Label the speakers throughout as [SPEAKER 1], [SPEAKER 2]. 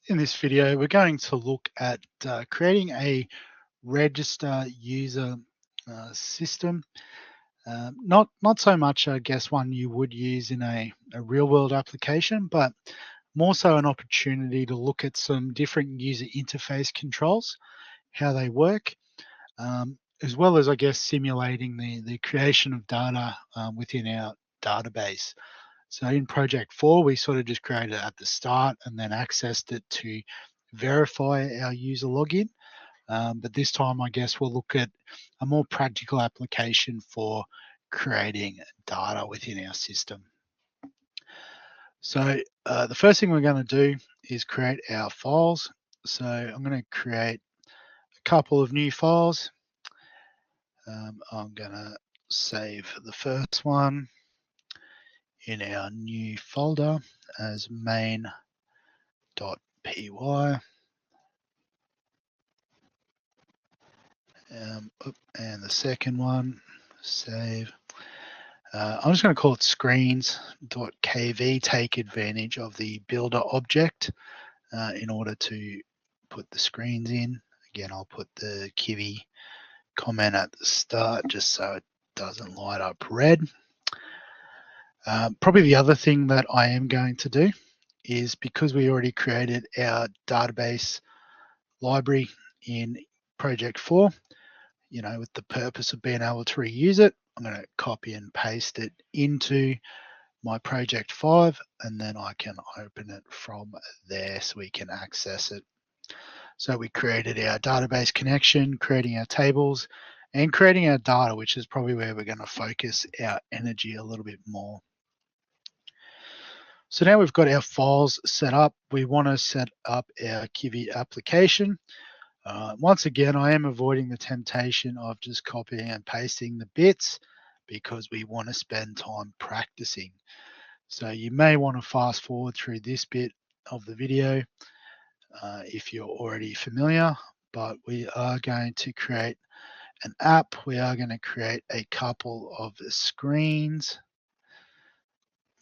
[SPEAKER 1] In this video, we're going to look at creating a register user system. Not so much, I guess, one you would use in a real world application, but more so an opportunity to look at some different user interface controls, how they work, as well as, I guess, simulating the creation of data within our database. So in project 4, we sort of just created it at the start and then accessed it to verify our user login. But this time, I guess, we'll look at a more practical application for creating data within our system. So the first thing we're going to do is create our files. So I'm going to create a couple of new files. I'm going to save the first one in our new folder as main.py. And the second one, save. I'm just going to call it screens.kv, take advantage of the builder object in order to put the screens in. Again, I'll put the Kivy comment at the start just so it doesn't light up red. Probably the other thing that I am going to do is, because we already created our database library in project 4, with the purpose of being able to reuse it, I'm going to copy and paste it into my project 5, and then I can open it from there so we can access it. So we created our database connection, creating our tables, and creating our data, which is probably where we're going to focus our energy a little bit more. So now we've got our files set up. We want to set up our Kivy application. Once again, I am avoiding the temptation of just copying and pasting the bits because we want to spend time practicing. So you may want to fast forward through this bit of the video if you're already familiar, but we are going to create an app. We are going to create a couple of screens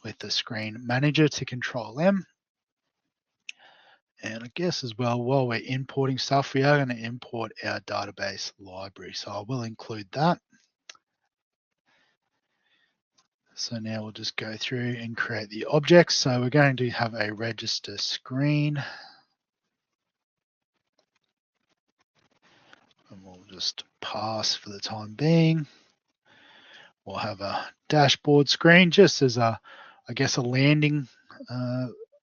[SPEAKER 1] with the screen manager to control them. And I guess as well, while we're importing stuff, we are going to import our database library. So I will include that. So now we'll just go through and create the objects. So we're going to have a register screen. And we'll just pass for the time being. We'll have a dashboard screen just as I guess a landing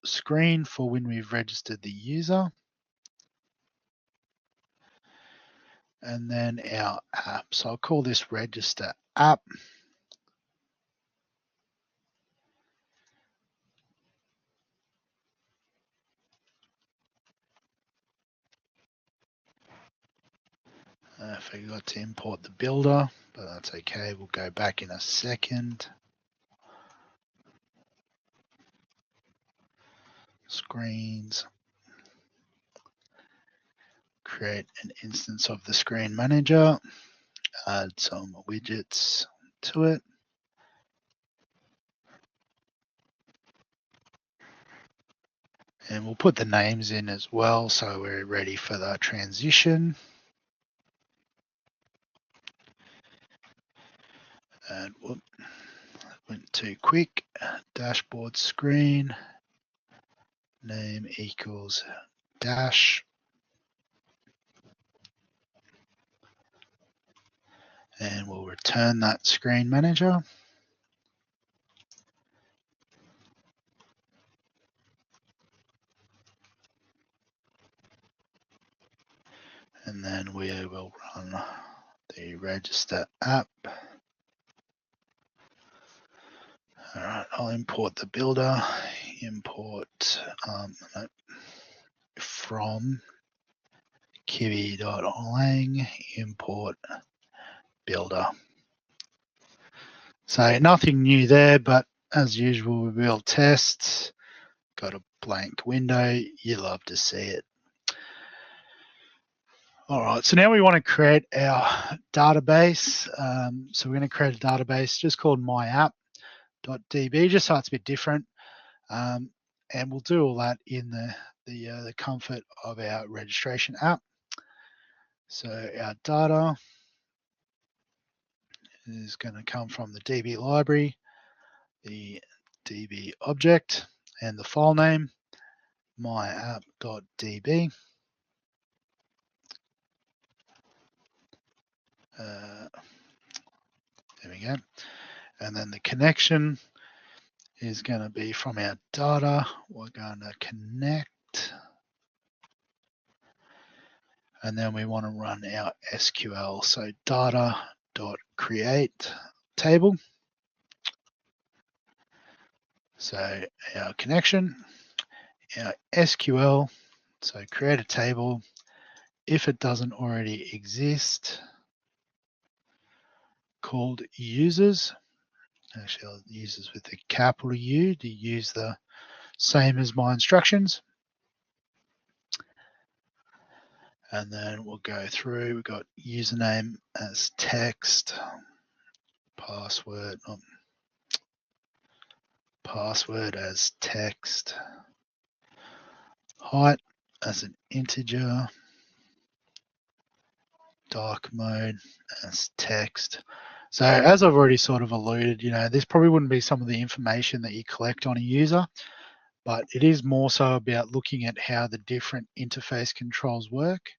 [SPEAKER 1] screen for when we've registered the user. And then our app. So I'll call this register app. I forgot to import the builder, but that's okay. We'll go back in a second. Screens. Create an instance of the screen manager. Add some widgets to it. And we'll put the names in as well, so we're ready for that transition. And whoop, went too quick. Dashboard screen, name equals dash. And we'll return that screen manager. And then we will run the register app. All right, I'll import the builder, import from kivy.lang, import builder. So nothing new there, but as usual, we will test. Got a blank window, you love to see it. All right, so now we want to create our database. So we're going to create a database just called myapp.db, just so it's a bit different. And we'll do all that in the the comfort of our registration app. So our data is going to come from the DB library, the DB object, and the file name, myapp.db. There we go. And then the connection is going to be from our data. We're going to connect. And then we want to run our SQL. So data.create table. So our connection, our SQL, so create a table. If it doesn't already exist, called users. Actually, I'll use this with the capital U to use the same as my instructions. And then we'll go through. We've got username as text, password as text, height as an integer, dark mode as text. So as I've already sort of alluded, this probably wouldn't be some of the information that you collect on a user, but it is more so about looking at how the different interface controls work.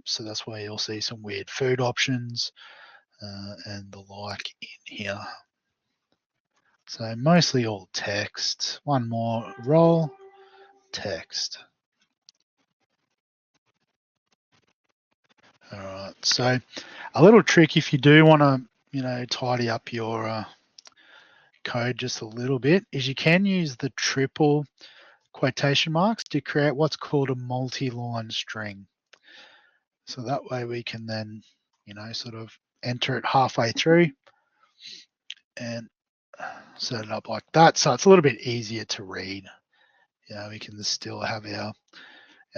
[SPEAKER 1] So that's why you'll see some weird food options and the like in here. So mostly all text. One more role, text. All right, so a little trick if you do want to, tidy up your code just a little bit is you can use the triple quotation marks to create what's called a multi-line string. So that way we can then, sort of enter it halfway through and set it up like that. So it's a little bit easier to read. We can still have our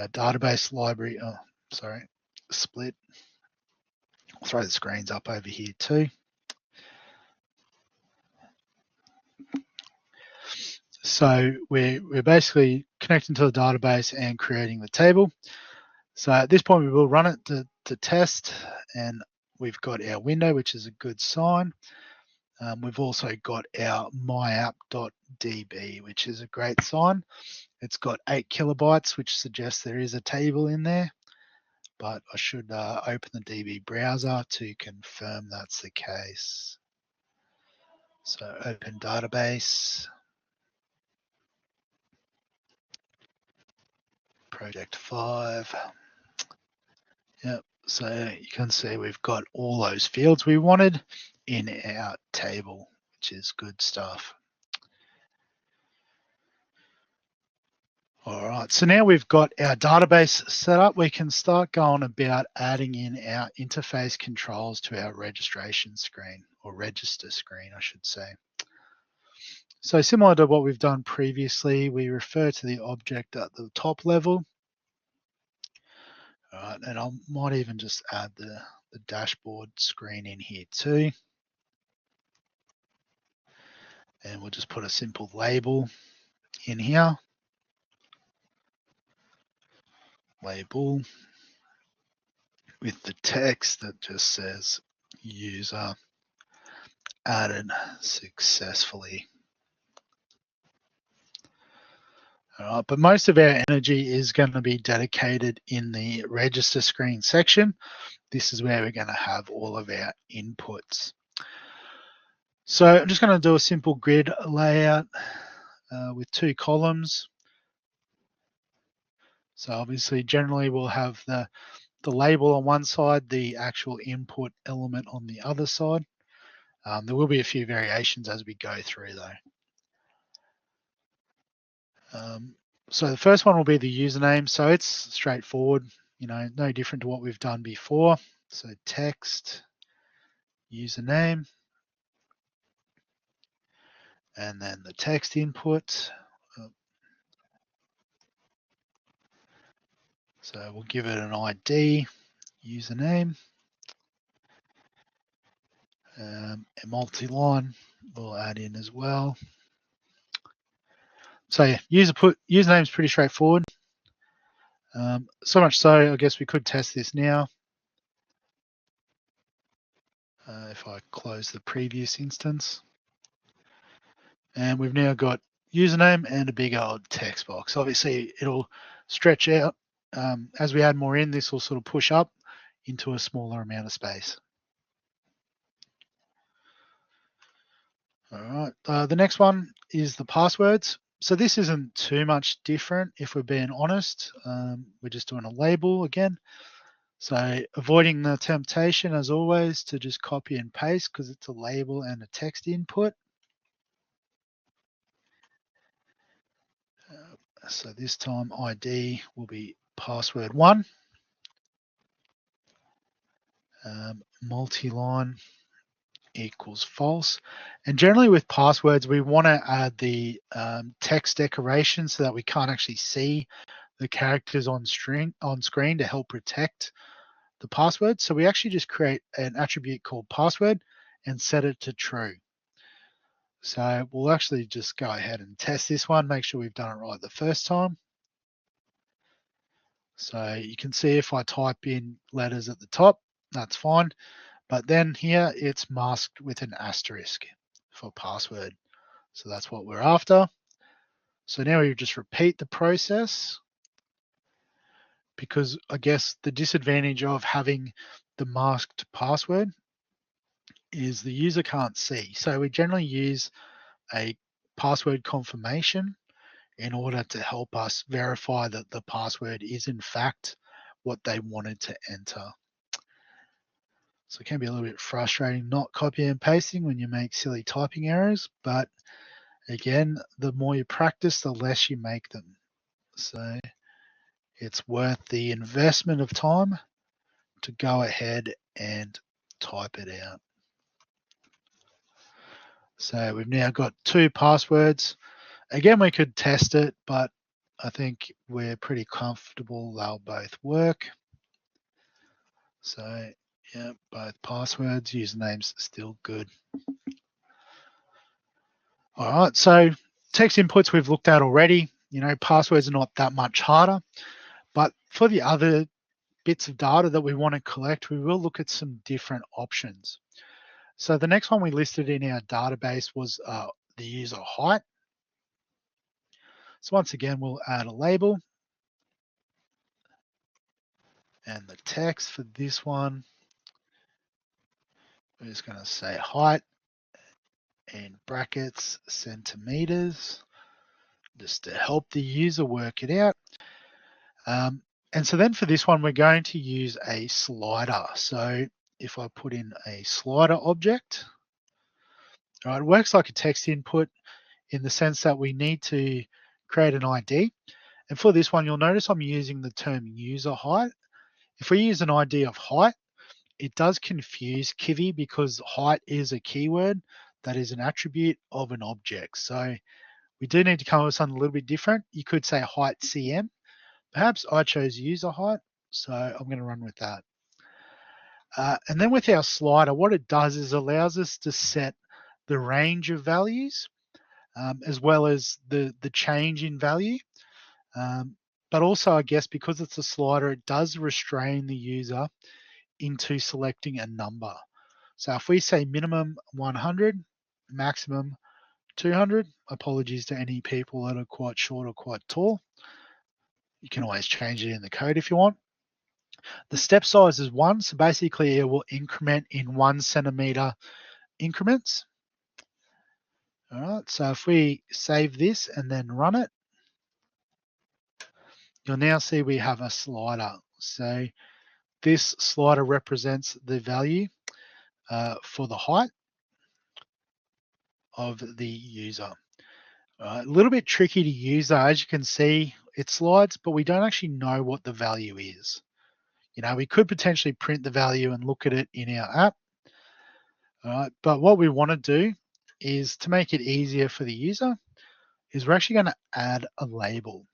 [SPEAKER 1] database library, split. I'll throw the screens up over here too. So we're basically connecting to the database and creating the table. So at this point we will run it to test, and we've got our window, which is a good sign. We've also got our myapp.db, which is a great sign. It's got 8 kilobytes, which suggests there is a table in there, but I should open the DB browser to confirm that's the case. So open database, project 5. Yep, so you can see we've got all those fields we wanted in our table, which is good stuff. All right, so now we've got our database set up, we can start going about adding in our interface controls to our registration screen, or register screen, I should say. So similar to what we've done previously, we refer to the object at the top level. All right, and I might even just add the dashboard screen in here too. And we'll just put a simple label in here. Label with the text that just says user added successfully. All right, but most of our energy is going to be dedicated in the register screen section. This is where we're going to have all of our inputs. So I'm just going to do a simple grid layout with 2 columns. So obviously, generally we'll have the label on one side, the actual input element on the other side. There will be a few variations as we go through though. So the first one will be the username. So it's straightforward, no different to what we've done before. So text, username, and then the text input. So we'll give it an ID, username, a multi-line we'll add in as well. So yeah, username is pretty straightforward. So much so, I guess we could test this now. If I close the previous instance. And we've now got username and a big old text box. Obviously, it'll stretch out. As we add more in, this will sort of push up into a smaller amount of space. All right. The next one is the passwords. So this isn't too much different if we're being honest. We're just doing a label again. So avoiding the temptation, as always, to just copy and paste because it's a label and a text input. So this time ID will be password 1. Multi-line equals false. And generally with passwords, we want to add the text decoration so that we can't actually see the characters on screen to help protect the password. So we actually just create an attribute called password and set it to true. So we'll actually just go ahead and test this one, make sure we've done it right the first time. So you can see if I type in letters at the top, that's fine. But then here it's masked with an asterisk for password. So that's what we're after. So now we just repeat the process because I guess the disadvantage of having the masked password is the user can't see. So we generally use a password confirmation in order to help us verify that the password is in fact what they wanted to enter. So it can be a little bit frustrating not copying and pasting when you make silly typing errors, but again, the more you practice, the less you make them. So it's worth the investment of time to go ahead and type it out. So we've now got 2 passwords. Again, we could test it, but I think we're pretty comfortable they'll both work. So yeah, both passwords, usernames still good. All right, so text inputs we've looked at already. You know, passwords are not that much harder, but for the other bits of data that we want to collect, we will look at some different options. So the next one we listed in our database was the user height. So once again, we'll add a label and the text for this one. We're just going to say height in brackets centimeters, just to help the user work it out. And so then for this one, we're going to use a slider. So if I put in a slider object, all right, it works like a text input in the sense that we need to create an ID. And for this one, you'll notice I'm using the term user height. If we use an ID of height, it does confuse Kivy because height is a keyword that is an attribute of an object. So we do need to come up with something a little bit different. You could say height CM. Perhaps I chose user height, so I'm going to run with that. And then with our slider, what it does is allows us to set the range of values as well as the change in value. But also, I guess, because it's a slider, it does restrain the user into selecting a number. So if we say minimum 100, maximum 200, apologies to any people that are quite short or quite tall. You can always change it in the code if you want. The step size is 1, so basically it will increment in 1 centimeter increments. All right, so if we save this and then run it, you'll now see we have a slider. So this slider represents the value for the height of the user. A little bit tricky to use though, as you can see, it slides, but we don't actually know what the value is. You know, we could potentially print the value and look at it in our app. All right, but what we want to do is to make it easier for the user is we're actually going to add a label.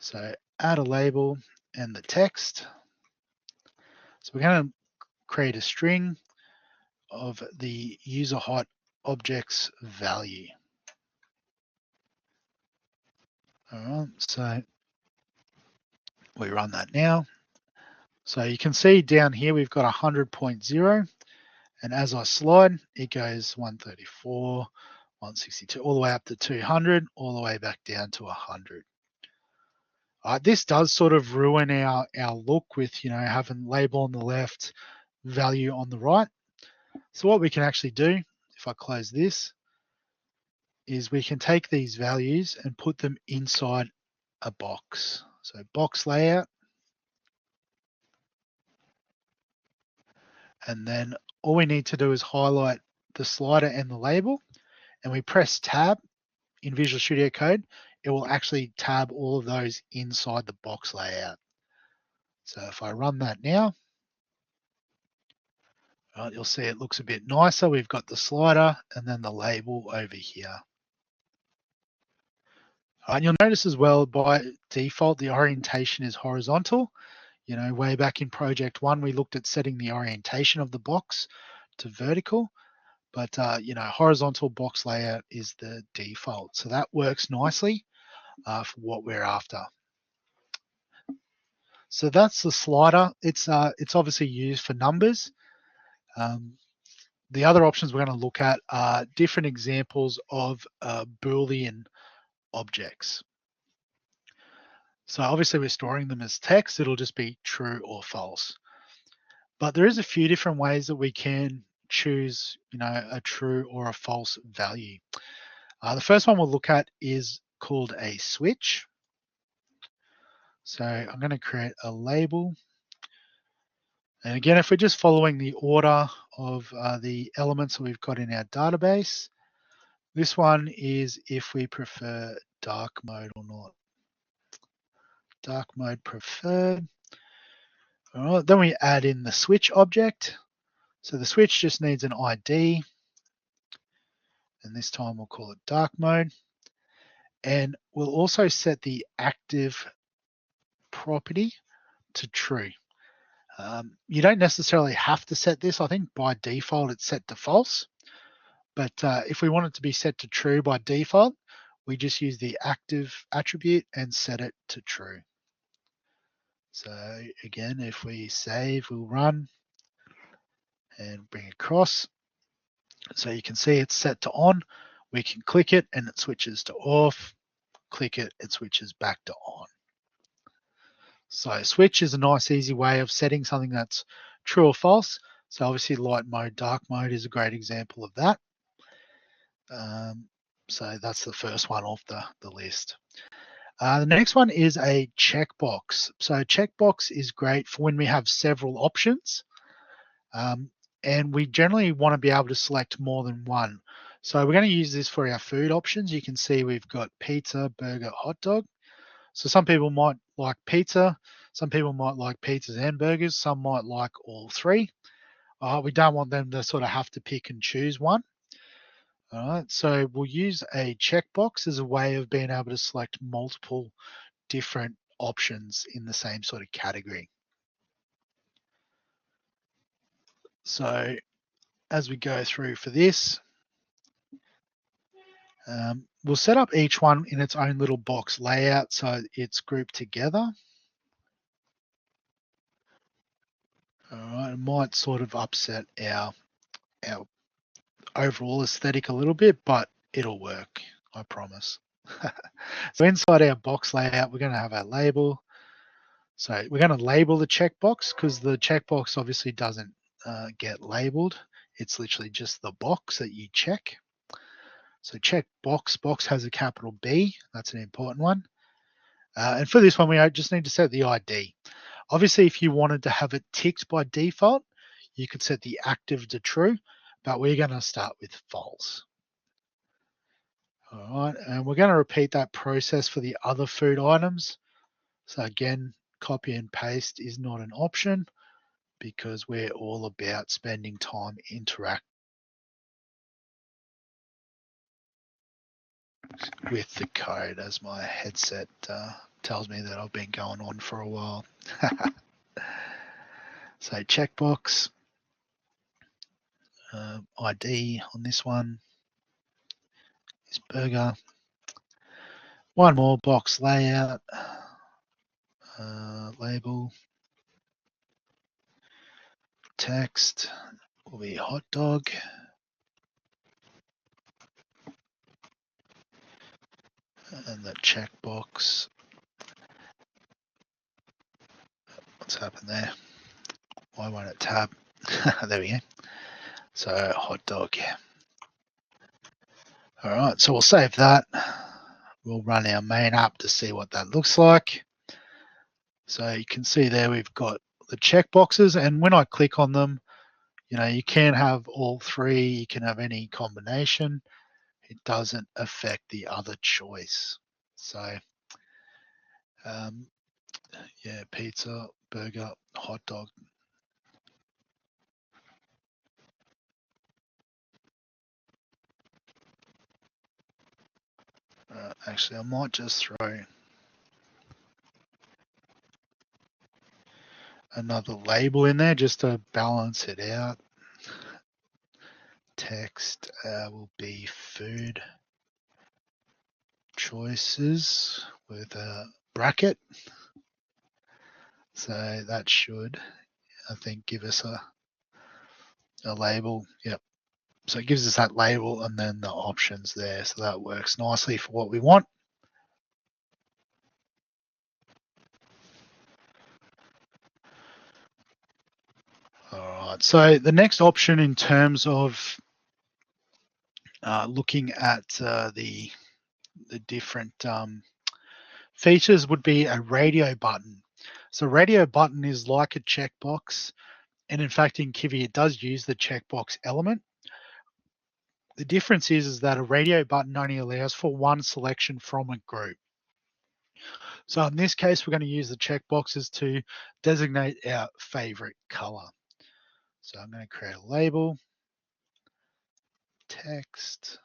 [SPEAKER 1] So add a label and the text. So we're going to create a string of the user height object's value. All right, so we run that now. So you can see down here we've got 100.0, and as I slide, it goes 134, 162, all the way up to 200, all the way back down to 100. This does sort of ruin our look with, having label on the left, value on the right. So what we can actually do, if I close this, is we can take these values and put them inside a box. So box layout, and then all we need to do is highlight the slider and the label, and we press tab in Visual Studio Code. It will actually tab all of those inside the box layout. So if I run that now, you'll see it looks a bit nicer. We've got the slider and then the label over here. And you'll notice as well, by default, the orientation is horizontal. Way back in project 1, we looked at setting the orientation of the box to vertical, but horizontal box layout is the default. So that works nicely for what we're after. So that's the slider. It's obviously used for numbers. The other options we're going to look at are different examples of Boolean objects. So obviously we're storing them as text. It'll just be true or false. But there is a few different ways that we can choose, a true or a false value. The first one we'll look at is called a switch. So I'm going to create a label. And again, if we're just following the order of the elements that we've got in our database, this one is if we prefer dark mode or not. Dark mode preferred. All right, then we add in the switch object. So the switch just needs an ID. And this time we'll call it dark mode. And we'll also set the active property to true. You don't necessarily have to set this. I think by default it's set to false. But if we want it to be set to true by default, we just use the active attribute and set it to true. So again, if we save, we'll run and bring across. So you can see it's set to on. We can click it and it switches to off. Click it, it switches back to on. So switch is a nice, easy way of setting something that's true or false. So obviously light mode, dark mode is a great example of that. So that's the first one off the list. The next one is a checkbox. So checkbox is great for when we have several options. And we generally want to be able to select more than one. So we're going to use this for our food options. You can see we've got pizza, burger, hot dog. So some people might like pizza, some people might like pizzas and burgers, some might like all three. We don't want them to sort of have to pick and choose one. All right, so we'll use a checkbox as a way of being able to select multiple different options in the same sort of category. So as we go through for this, we'll set up each one in its own little box layout so it's grouped together. All right, it might sort of upset our overall aesthetic a little bit, but it'll work, I promise. So inside our box layout, we're going to have our label. So we're going to label the checkbox because the checkbox obviously doesn't get labeled. It's literally just the box that you check. So checkbox, box has a capital B. That's an important one. And for this one, we just need to set the ID. Obviously, if you wanted to have it ticked by default, you could set the active to true, but we're going to start with false. All right, and we're going to repeat that process for the other food items. So again, copy and paste is not an option because we're all about spending time interacting with the code, as my headset tells me that I've been going on for a while. So checkbox, ID on this one is burger. One more box layout, label, text will be hot dog. And the checkbox. What's happened there? Why won't it tab? There we go. So hot dog. All right, so we'll save that. We'll run our main app to see what that looks like. So you can see there we've got the checkboxes, and when I click on them, you can have all three. You can have any combination. It doesn't affect the other choice. So yeah, pizza, burger, hot dog. Actually, I might just throw another label in there just to balance it out. Text will be food choices with a bracket. So that should, I think, give us a label. Yep. So it gives us that label and then the options there. So that works nicely for what we want. All right. So the next option in terms of looking at the different features would be a radio button. So radio button is like a checkbox. And in fact, in Kivy, it does use the checkbox element. The difference is that a radio button only allows for one selection from a group. So in this case, we're going to use the checkboxes to designate our favorite color. So I'm going to create a label, text,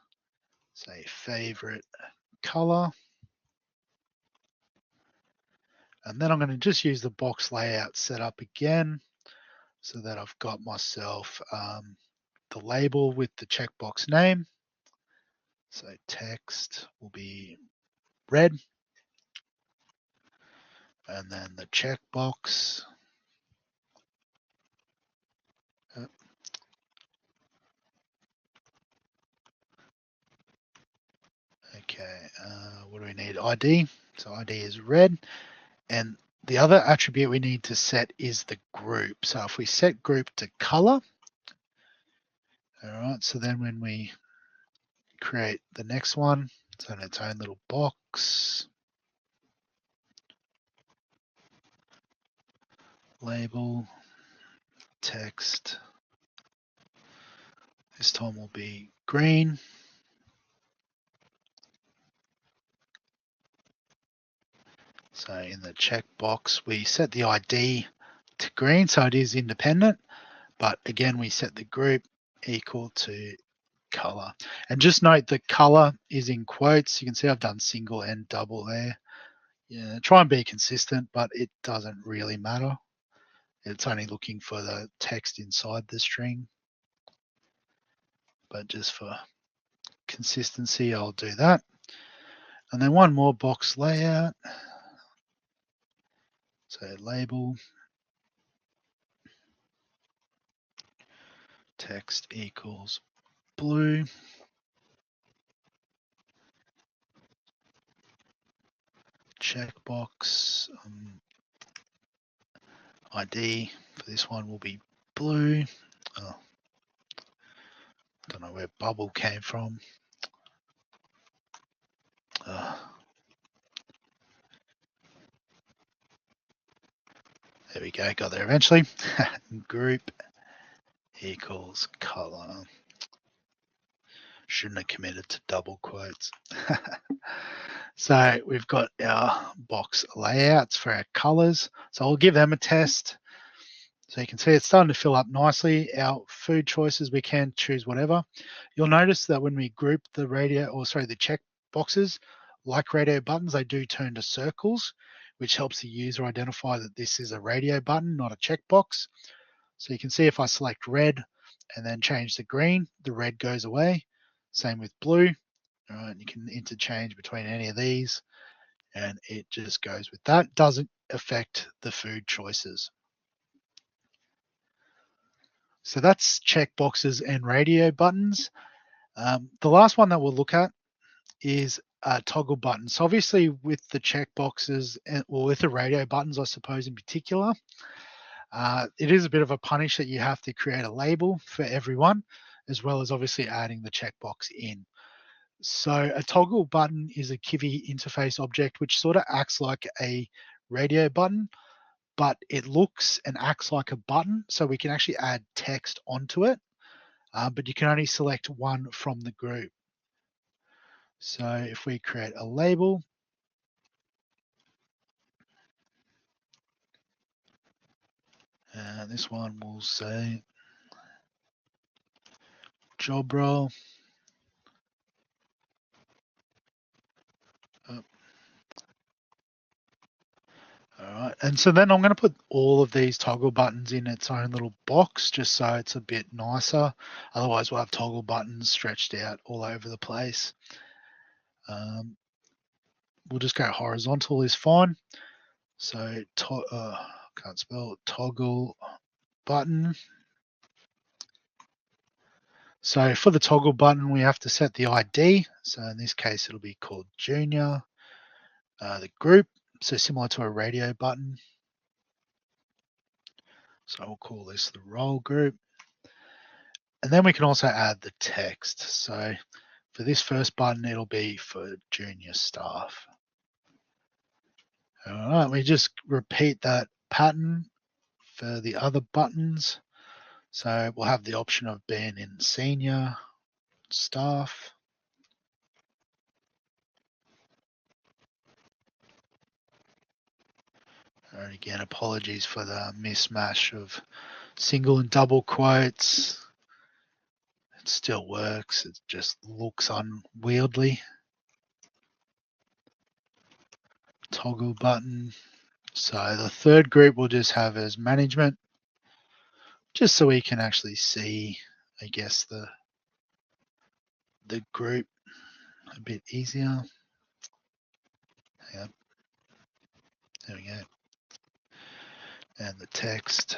[SPEAKER 1] say favorite color. And then I'm going to just use the box layout setup again so that I've got myself the label with the checkbox name. So text will be red. And then the checkbox. Okay, what do we need? ID. So ID is red. And the other attribute we need to set is the group. So if we set group to color, all right, so then when we create the next one, it's on its own little box, label, text. This time will be green. So in the checkbox, we set the ID to green, so it is independent. But again, we set the group equal to color. And just note the color is in quotes. You can see I've done single and double there. Yeah, try and be consistent, but it doesn't really matter. It's only looking for the text inside the string. But just for consistency, I'll do that. And then one more box layout. So label, text equals blue. Checkbox, ID for this one will be blue. Oh, don't know where bubble came from. There we go, got there eventually. Group equals color. Shouldn't have committed to double quotes. So we've got our box layouts for our colors. So I'll give them a test. So you can see it's starting to fill up nicely. Our food choices, we can choose whatever. You'll notice that when we group the check boxes, like radio buttons, they do turn to circles, which helps the user identify that this is a radio button, not a checkbox. So you can see if I select red and then change to green, the red goes away. Same with blue. All right, you can interchange between any of these. and it just goes with that. Doesn't affect the food choices. So that's checkboxes and radio buttons. The last one that we'll look at is toggle buttons. So obviously with the checkboxes, or with the radio buttons, I suppose in particular, it is a bit of a punish that you have to create a label for everyone, as well as obviously adding the checkbox in. So a toggle button is a Kivy interface object, which sort of acts like a radio button, but it looks and acts like a button. So we can actually add text onto it, but you can only select one from the group. So if we create a label, and this one will say job role. Oh, all right, and so then I'm going to put all of these toggle buttons in its own little box, just so it's a bit nicer. Otherwise, we'll have toggle buttons stretched out all over the place. We'll just go horizontal is fine. So can't spell toggle button. So for the toggle button, we have to set the ID. So in this case, it'll be called junior. The group, so similar to a radio button. So we'll call this the role group. And then we can also add the text. So for this first button, it'll be for junior staff. All right, we just repeat that pattern for the other buttons. So we'll have the option of being in senior staff. And again, apologies for the mismatch of single and double quotes. It still works, it just looks unwieldy. Toggle button. So the third group we'll just have as management, just so we can actually see, I guess, the group a bit easier. Yep. There we go. And the text.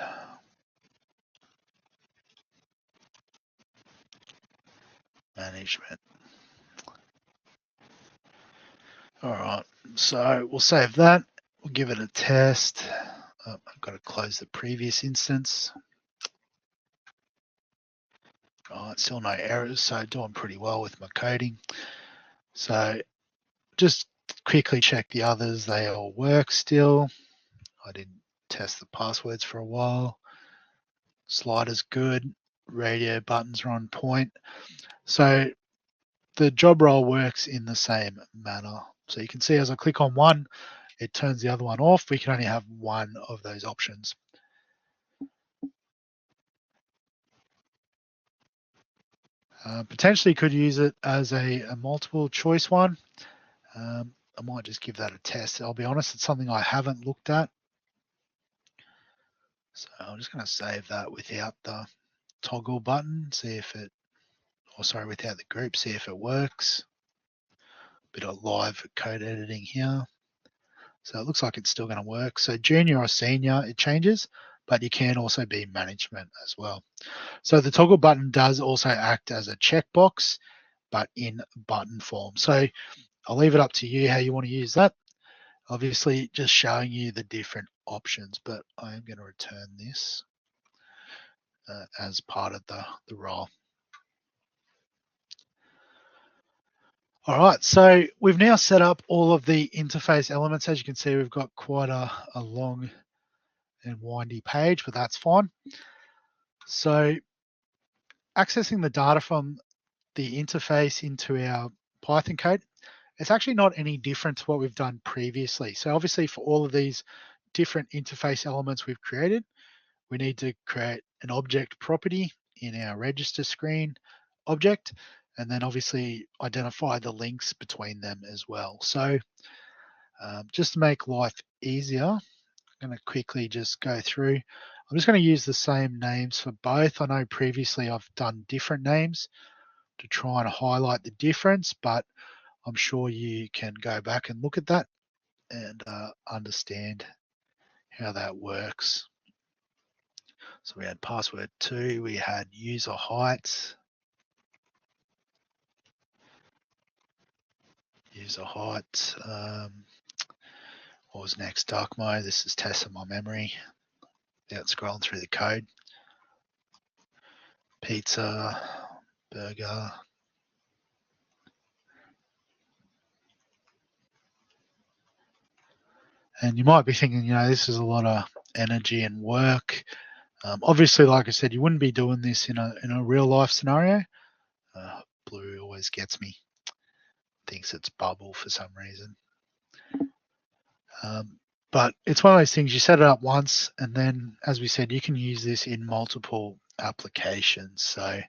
[SPEAKER 1] Management. All right, so we'll save that. We'll give it a test. Oh, I've got to close the previous instance. All right, still no errors, so doing pretty well with my coding. So just quickly check the others. They all work still. I didn't test the passwords for a while. Slider's good. Radio buttons are on point. So the job role works in the same manner. So you can see as I click on one, it turns the other one off. We can only have one of those options. Potentially could use it as a multiple choice one. I might just give that a test. I'll be honest, it's something I haven't looked at. So I'm just going to save that without the toggle button, see if it, or sorry, without the group, see if it works. Bit of live code editing here. So it looks like it's still going to work. So junior or senior, it changes, but you can also be management as well. So the toggle button does also act as a checkbox, but in button form. So I'll leave it up to you how you want to use that. Obviously, just showing you the different options, but I am going to return this as part of the role. All right, so we've now set up all of the interface elements. As you can see, we've got quite a long and windy page, but that's fine. So accessing the data from the interface into our Python code, it's actually not any different to what we've done previously. So obviously for all of these different interface elements we've created, we need to create an object property in our register screen object, and then obviously identify the links between them as well. So just to make life easier, I'm going to quickly just go through. I'm just going to use the same names for both. I know previously I've done different names to try and highlight the difference, but I'm sure you can go back and look at that. and understand how that works. So we had password 2, we had user height. What was next? Dark mode. This is testing my memory without scrolling through the code. Pizza, burger. And you might be thinking, this is a lot of energy and work. Obviously, like I said, you wouldn't be doing this in a real life scenario. Blue always gets me. Thinks it's bubble for some reason. But it's one of those things, you set it up once, and then, as we said, you can use this in multiple applications. So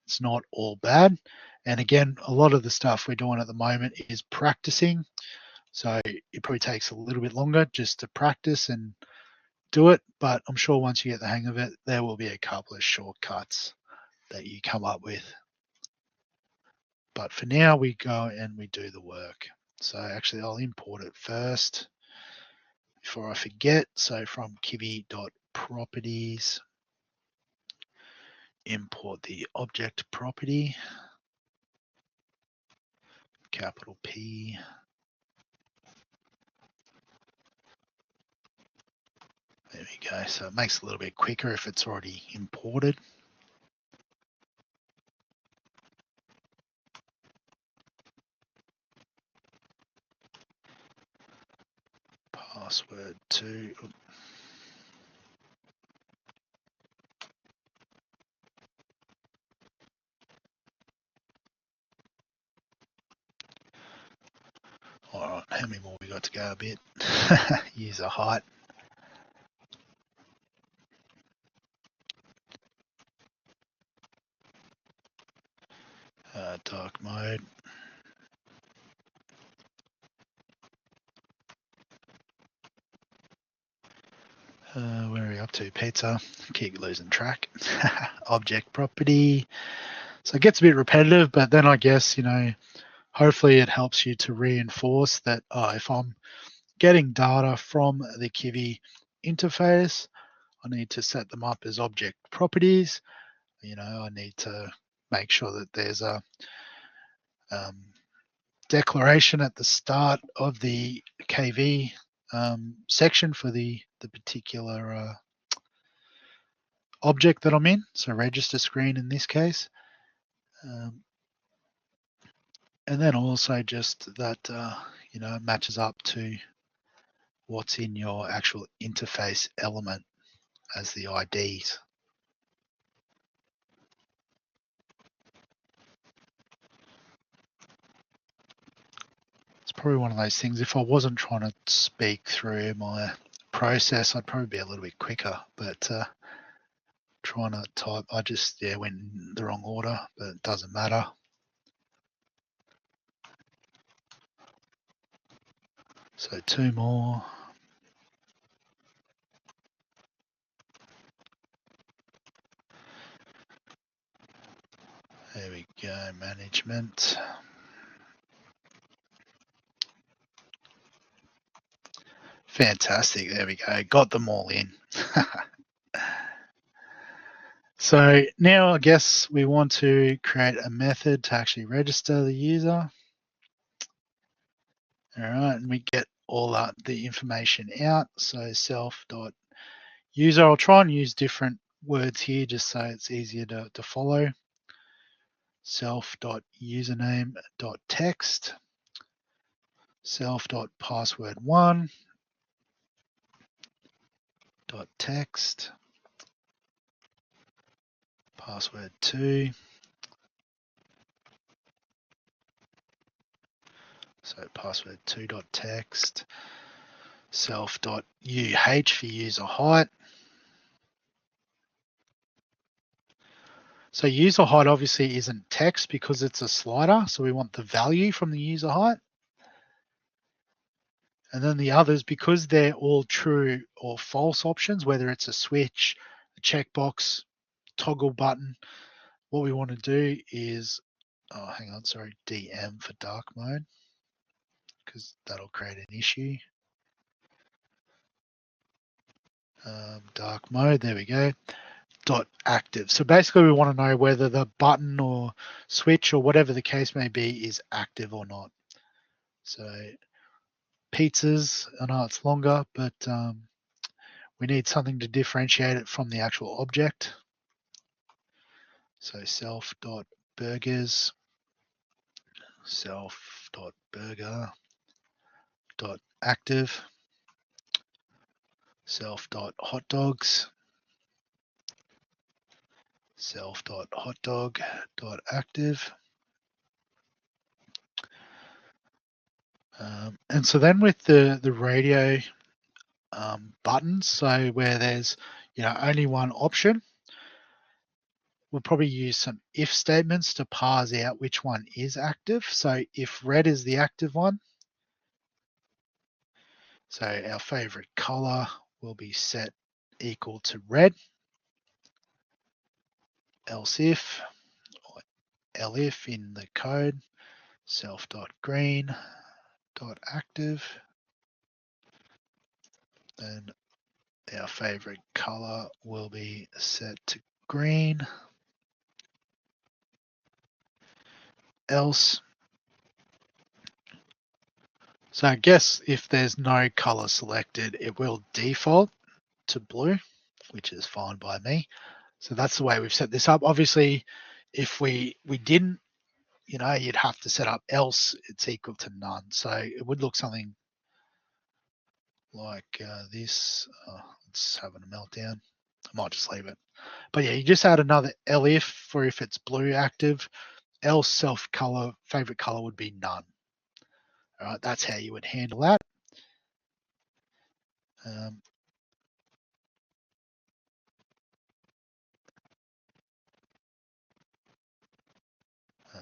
[SPEAKER 1] it's not all bad. And again, a lot of the stuff we're doing at the moment is practicing. So it probably takes a little bit longer just to practice and do it. But I'm sure once you get the hang of it, there will be a couple of shortcuts that you come up with. But for now, we go and we do the work. So actually, I'll import it first before I forget. So from Kivy.properties, import the object property, capital P. There we go. So it makes it a little bit quicker if it's already imported. Password 2. All right, how many more we got to go a bit? User height. Dark mode. Where are we up to? Pizza. Keep losing track. Object property. So it gets a bit repetitive, but then I guess, hopefully it helps you to reinforce that if I'm getting data from the Kivy interface, I need to set them up as object properties. I need to make sure that there's a declaration at the start of the KV section for the particular object that I'm in, so register screen in this case. And then also just that, matches up to what's in your actual interface element as the IDs. It's probably one of those things, if I wasn't trying to speak through my process, I'd probably be a little bit quicker, but trying to type, I just went in the wrong order, but it doesn't matter. So 2 more. There we go, management. Fantastic, there we go, got them all in. So now I guess we want to create a method to actually register the user. All right, and we get all the information out. So self.user, I'll try and use different words here just so it's easier to follow. Self.username.text, self.password1 .text, password 2. So password 2.text, self.uh for user height. So user height obviously isn't text because it's a slider. So we want the value from the user height. And then the others, because they're all true or false options, whether it's a switch, a checkbox, toggle button, what we want to do is, DM for dark mode. because that'll create an issue. Dark mode, there we go. Dot active. So basically we want to know whether the button or switch or whatever the case may be is active or not. So pizzas, I know it's longer, but we need something to differentiate it from the actual object. So self.burgers, self.burger.active, self.hotdogs, self.hotdog.active. And so then with the radio buttons, so where there's only one option, we'll probably use some if statements to parse out which one is active. So if red is the active one, so our favorite color will be set equal to red. Else if, or elif in the code, self.green.active, then our favorite color will be set to green. Else, so I guess if there's no color selected, it will default to blue, which is fine by me. So that's the way we've set this up. Obviously, if we didn't, you'd have to set up else it's equal to none. So it would look something like this. It's having a meltdown. I might just leave it. But yeah, you just add another elif for if it's blue active. Else self color, favorite color would be none. All right, that's how you would handle that.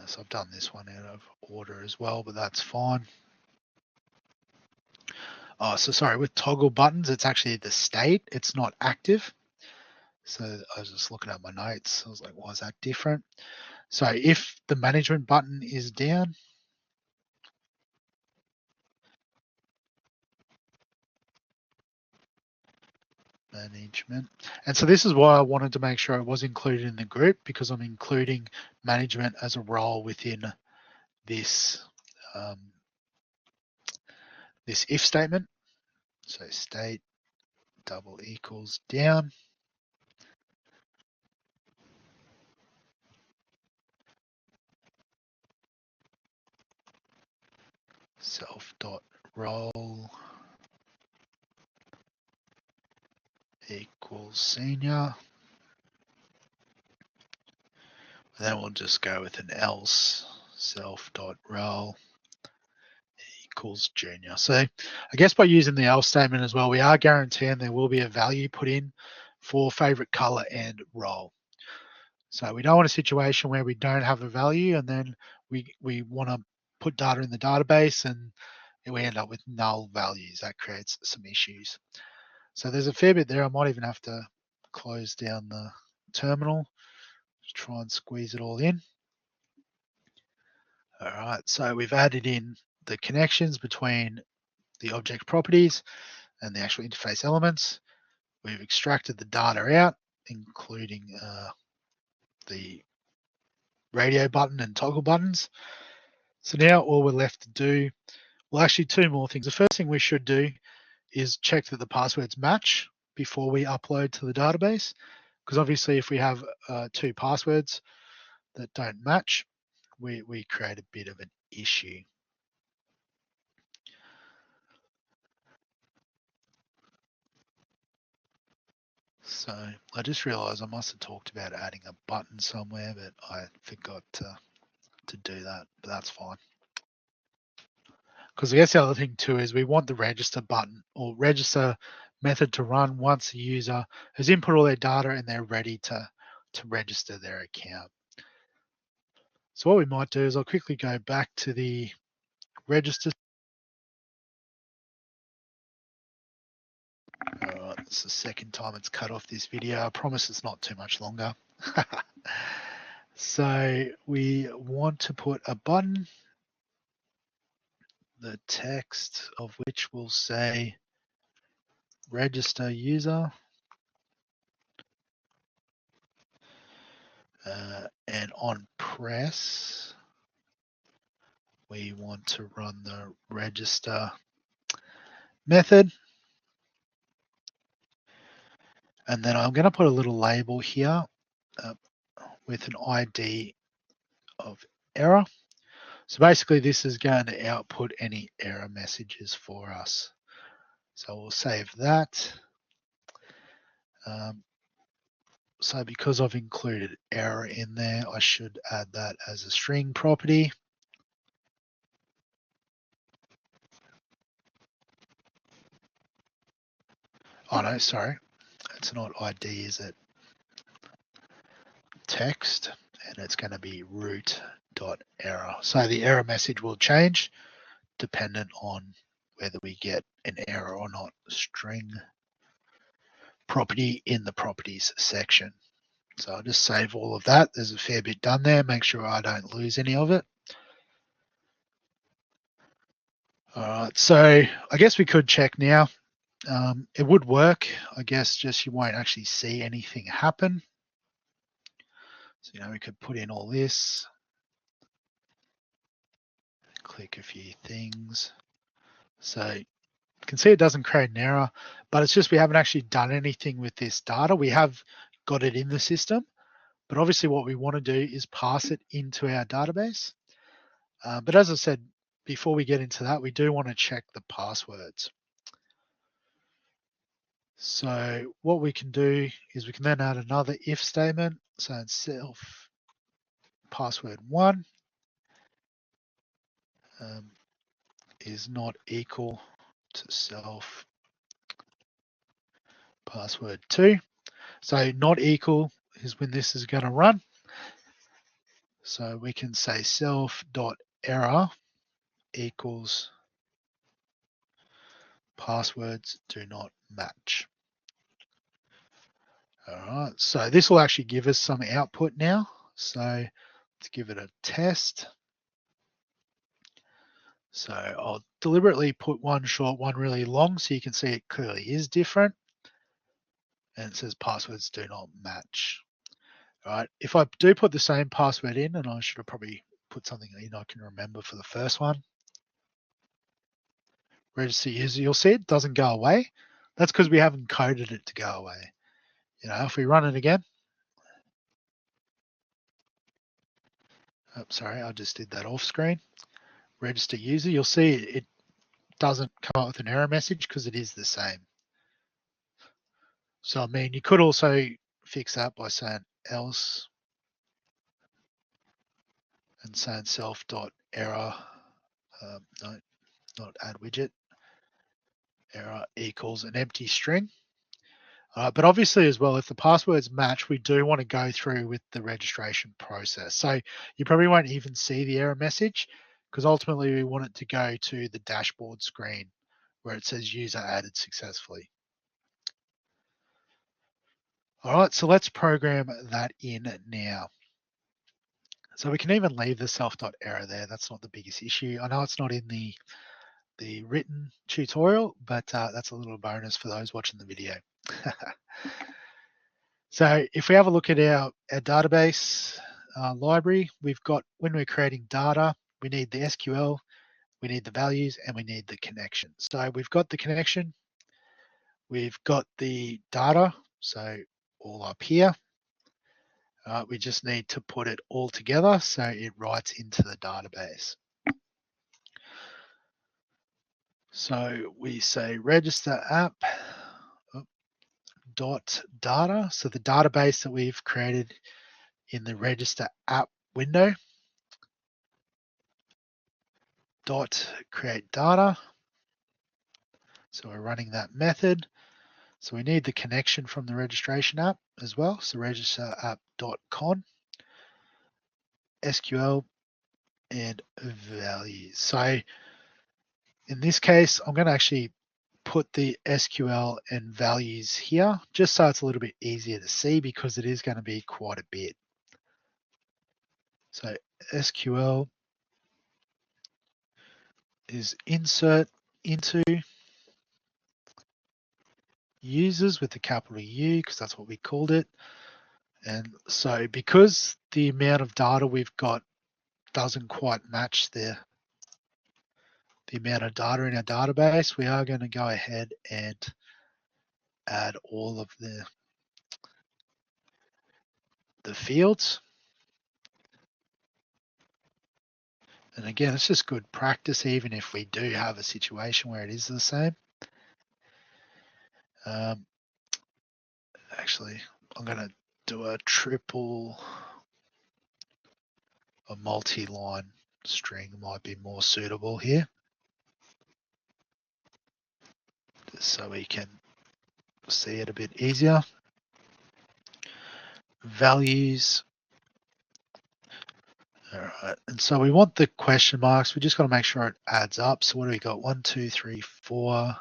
[SPEAKER 1] So I've done this one out of order as well, but that's fine. Oh, so sorry, with toggle buttons, it's actually the state, it's not active. So I was just looking at my notes. I was like, why is that different? So if the management button is down, management. And so this is why I wanted to make sure it was included in the group, because I'm including management as a role within this this if statement. So state double equals down. Self.role equals senior. And then we'll just go with an else self.role equals junior. So I guess by using the else statement as well, we are guaranteeing there will be a value put in for favorite color and role. So we don't want a situation where we don't have a value and then we want to put data in the database and we end up with null values. That creates some issues. So there's a fair bit there. I might even have to close down the terminal, just try and squeeze it all in. All right, so we've added in the connections between the object properties and the actual interface elements. We've extracted the data out, including the radio button and toggle buttons. So now all we're left to do, well, actually two more things. The first thing we should do is check that the passwords match before we upload to the database, because obviously if we have two passwords that don't match, we create a bit of an issue. So I just realized I must have talked about adding a button somewhere, but I forgot to do that, but that's fine. Because I guess the other thing too is we want the register button or register method to run once the user has input all their data and they're ready to register their account. So what we might do is I'll quickly go back to the register. All right, it's the second time it's cut off this video. I promise it's not too much longer. So we want to put a button the text of which will say register user. And on press, we want to run the register method. And then I'm going to put a little label here with an ID of error. So basically this is going to output any error messages for us. So we'll save that. So because I've included error in there, I should add that as a string property. Oh no, sorry, it's not ID, is it? Text, and it's going to be root.error. So the error message will change dependent on whether we get an error or not. String property in the properties section. So I'll just save all of that. There's a fair bit done there. Make sure I don't lose any of it. All right, so I guess we could check now. It would work, I guess, just you won't actually see anything happen. So, we could put in all this, click a few things. So you can see it doesn't create an error, but it's just we haven't actually done anything with this data. We have got it in the system, but obviously what we want to do is pass it into our database. But as I said, before we get into that, we do want to check the passwords. So what we can do is we can then add another if statement. So it's self password 1 is not equal to self password 2. So not equal is when this is going to run. So we can say self.error equals passwords do not match. All right, so this will actually give us some output now. So let's give it a test. So I'll deliberately put one short, one really long, so you can see it clearly is different. And it says passwords do not match. All right, if I do put the same password in, and I should have probably put something in I can remember for the first one, register user, you'll see it doesn't go away. That's because we haven't coded it to go away. If we run it again, oh, sorry, I just did that off screen. Register user, you'll see it doesn't come up with an error message because it is the same. So, I mean, you could also fix that by saying else and saying self.error, no, not add widget, error equals an empty string. But obviously as well, if the passwords match, we do want to go through with the registration process. So you probably won't even see the error message because ultimately we want it to go to the dashboard screen where it says user added successfully. All right, so let's program that in now. So we can even leave the self.error there. That's not the biggest issue. I know it's not in the written tutorial, but that's a little bonus for those watching the video. So if we have a look at our database library, we've got, when we're creating data, we need the SQL, we need the values, and we need the connection. So we've got the connection, we've got the data, so all up here. We just need to put it all together so it writes into the database. So we say register app dot data. So the database that we've created in the register app window dot create data. So we're running that method. So we need the connection from the registration app as well. So register app.con, SQL, and values. So in this case, I'm going to actually put the SQL and values here, just so it's a little bit easier to see because it is going to be quite a bit. So SQL is insert into users with the capital U, because that's what we called it. And so because the amount of data we've got doesn't quite match the amount of data in our database, we are going to go ahead and add all of the fields. And again, it's just good practice, even if we do have a situation where it is the same. Actually, I'm going to do a multi-line string might be more suitable here, just so we can see it a bit easier. Values. All right, and so we want the question marks. We just got to make sure it adds up. So what do we got? 1, 2, 3, 4,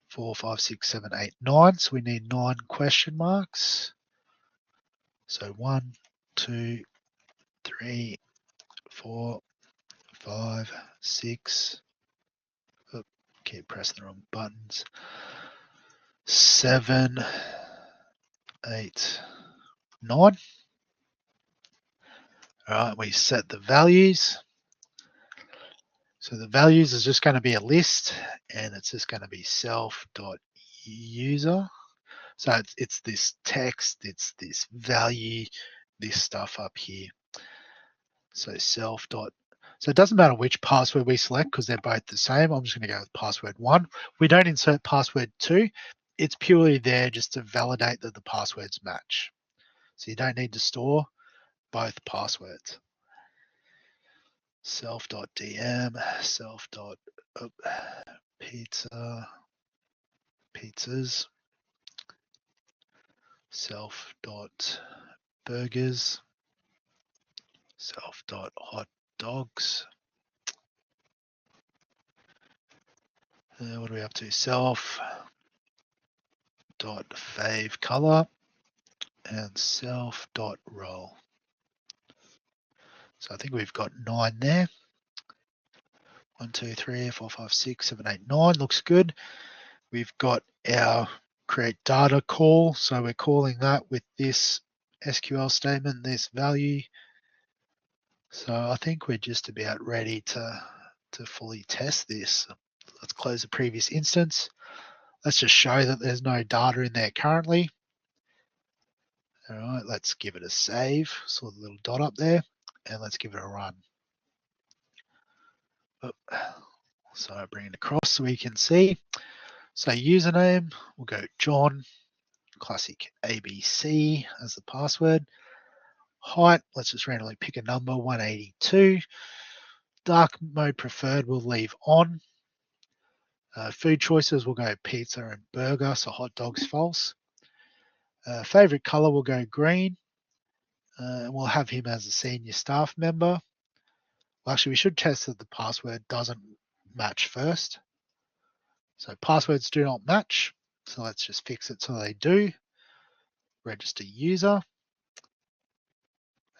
[SPEAKER 1] 5, 6, 7, 8, 9. So we need 9 question marks. So 1, 2, 3, 4, 5, 6. Oh, keep pressing the wrong buttons. 7, 8, 9. All right, we set the values. So the values is just going to be a list, and it's just going to be self.user. So it's this text, it's this value, this stuff up here. So so it doesn't matter which password we select because they're both the same. I'm just going to go with password 1. We don't insert password 2. It's purely there just to validate that the passwords match. So you don't need to store both passwords. Self.dm, pizzas, self.burgers, self.hotdogs. What are we up to? Self.favecolor and self.role. So I think we've got 9 there. 1, 2, 3, 4, 5, 6, 7, 8, 9 looks good. We've got our create data call. So we're calling that with this SQL statement, this value. So I think we're just about ready to fully test this. Let's close the previous instance. Let's just show that there's no data in there currently. All right, let's give it a save. So the little dot up there, and let's give it a run. So I bring it across so we can see. So username, we'll go John, classic ABC as the password. Height, let's just randomly pick a number, 182. Dark mode preferred, we'll leave on. Food choices, we'll go pizza and burger, so hot dog's false. Favorite color, we'll go green. And we'll have him as a senior staff member. Well, actually, we should test that the password doesn't match first. So passwords do not match. So let's just fix it so they do. Register user.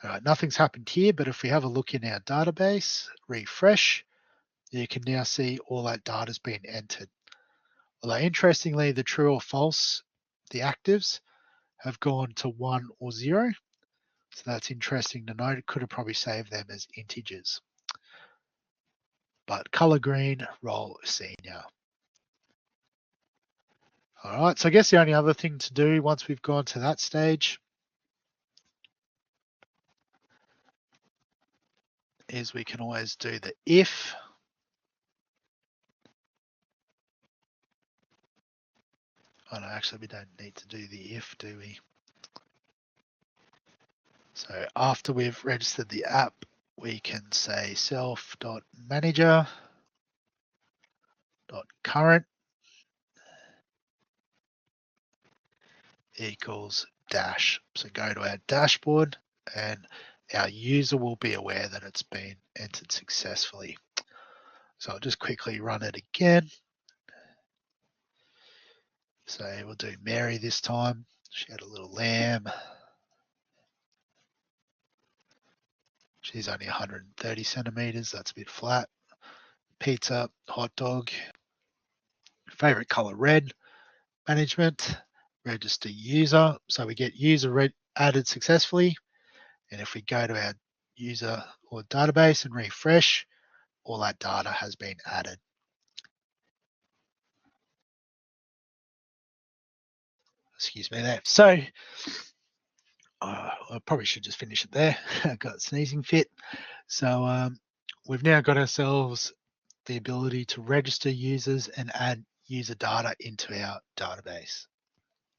[SPEAKER 1] All right, nothing's happened here, but if we have a look in our database, refresh, you can now see all that data's been entered. Although interestingly, the true or false, the actives, have gone to 1 or 0. So that's interesting to note. It could have probably saved them as integers. But color green, role senior. All right, so I guess the only other thing to do once we've gone to that stage is we can always do the if. Oh no, actually we don't need to do the if, do we? So after we've registered the app, we can say self.manager.current equals dash. So go to our dashboard and our user will be aware that it's been entered successfully. So I'll just quickly run it again. So we'll do Mary this time. She had a little lamb. She's only 130 centimeters. That's a bit flat. pizza, hot dog, favorite color red, management, register user. So we get user added successfully. And if we go to our user or database and refresh, all that data has been added. Excuse me there. So I probably should just finish it there. I got a sneezing fit. So we've now got ourselves the ability to register users and add user data into our database.